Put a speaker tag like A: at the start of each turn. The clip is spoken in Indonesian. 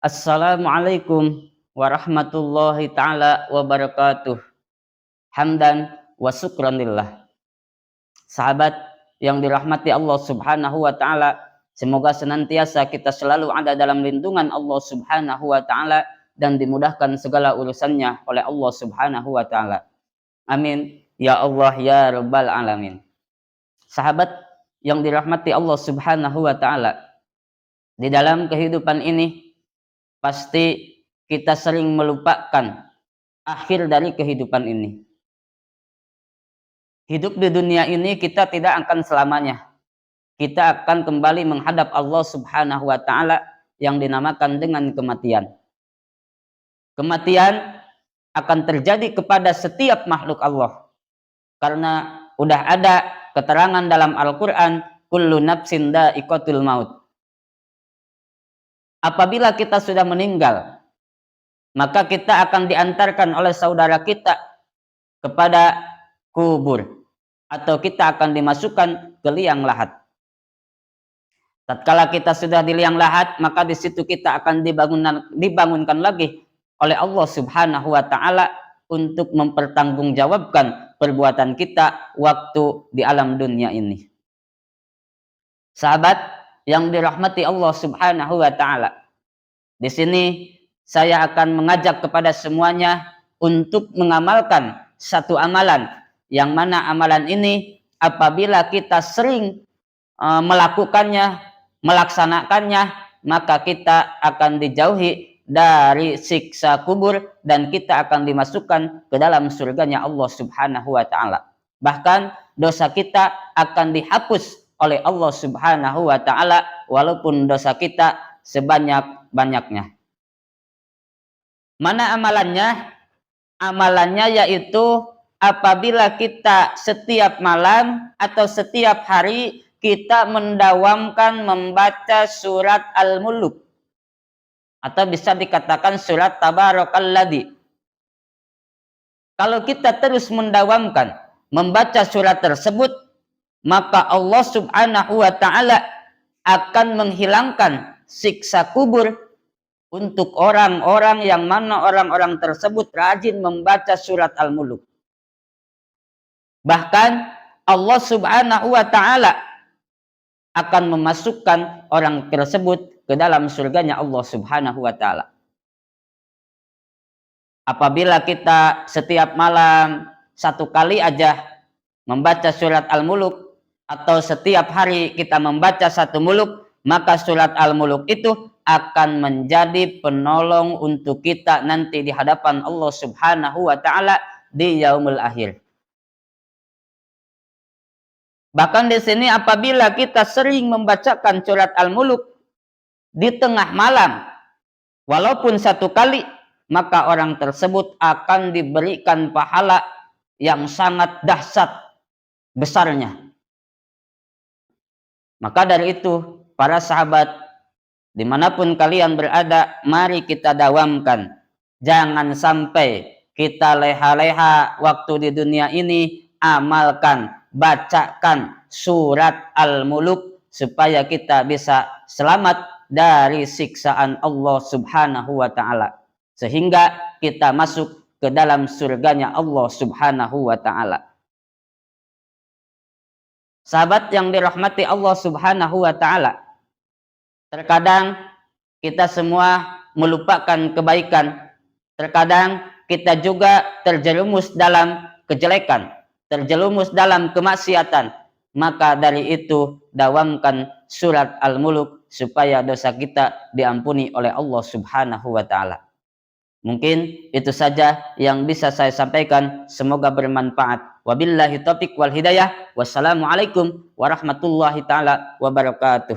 A: Assalamualaikum warahmatullahi taala wabarakatuh. Hamdan wa syukranillah. Sahabat yang dirahmati Allah Subhanahu wa taala, semoga senantiasa kita selalu ada dalam lindungan Allah Subhanahu wa taala dan dimudahkan segala urusannya oleh Allah Subhanahu wa taala. Amin ya Allah ya rabbal alamin. Sahabat yang dirahmati Allah Subhanahu wa taala, di dalam kehidupan ini pasti kita sering melupakan akhir dari kehidupan ini. Hidup di dunia ini kita tidak akan selamanya. Kita akan kembali menghadap Allah Subhanahu wa taala yang dinamakan dengan kematian. Kematian akan terjadi kepada setiap makhluk Allah. Karena udah ada keterangan dalam Al-Qur'an, kullu nafsin dha'iqatul maut. Apabila kita sudah meninggal, maka kita akan diantarkan oleh saudara kita kepada kubur, atau kita akan dimasukkan ke liang lahat. Tatkala kita sudah di liang lahat, maka di situ kita akan dibangunkan lagi oleh Allah Subhanahu wa taala untuk mempertanggungjawabkan perbuatan kita waktu di alam dunia ini. Sahabat yang dirahmati Allah Subhanahu wa taala, di sini saya akan mengajak kepada semuanya untuk mengamalkan satu amalan, yang mana amalan ini apabila kita sering melakukannya, melaksanakannya, maka kita akan dijauhi dari siksa kubur dan kita akan dimasukkan ke dalam surganya Allah Subhanahu wa taala. Bahkan dosa kita akan dihapus oleh Allah Subhanahu wa taala walaupun dosa kita sebanyak-banyaknya. Mana amalannya? Amalannya yaitu apabila kita setiap malam atau setiap hari kita mendawamkan membaca surat Al-Mulk, atau bisa dikatakan surat Tabarakalladzi. Kalau kita terus mendawamkan membaca surat tersebut, maka Allah Subhanahu wa taala akan menghilangkan siksa kubur untuk orang-orang yang mana orang-orang tersebut rajin membaca surat Al-Mulk. Bahkan Allah Subhanahu wa taala akan memasukkan orang tersebut ke dalam surganya Allah Subhanahu wa taala. Apabila kita setiap malam satu kali aja membaca surat Al-Mulk, atau setiap hari kita membaca satu muluk, maka surat Al-Mulk itu akan menjadi penolong untuk kita nanti di hadapan Allah Subhanahu wa taala di yaumul akhir. Bahkan di sini apabila kita sering membacakan surat Al-Mulk di tengah malam walaupun satu kali, maka orang tersebut akan diberikan pahala yang sangat dahsyat besarnya. Maka dari itu, para sahabat, dimanapun kalian berada, mari kita dawamkan. Jangan sampai kita leha-leha waktu di dunia ini, amalkan, bacakan surat Al-Mulk, supaya kita bisa selamat dari siksaan Allah Subhanahu wa ta'ala. Sehingga kita masuk ke dalam surganya Allah Subhanahu wa ta'ala. Sahabat yang dirahmati Allah Subhanahu wa taala, terkadang kita semua melupakan kebaikan, terkadang kita juga terjerumus dalam kejelekan, terjerumus dalam kemaksiatan. Maka dari itu dawamkan surat Al-Mulk supaya dosa kita diampuni oleh Allah Subhanahu wa taala. Mungkin itu saja yang bisa saya sampaikan. Semoga bermanfaat. Wabillahi taufiq wal hidayah. Wassalamualaikum warahmatullahi taala wabarakatuh.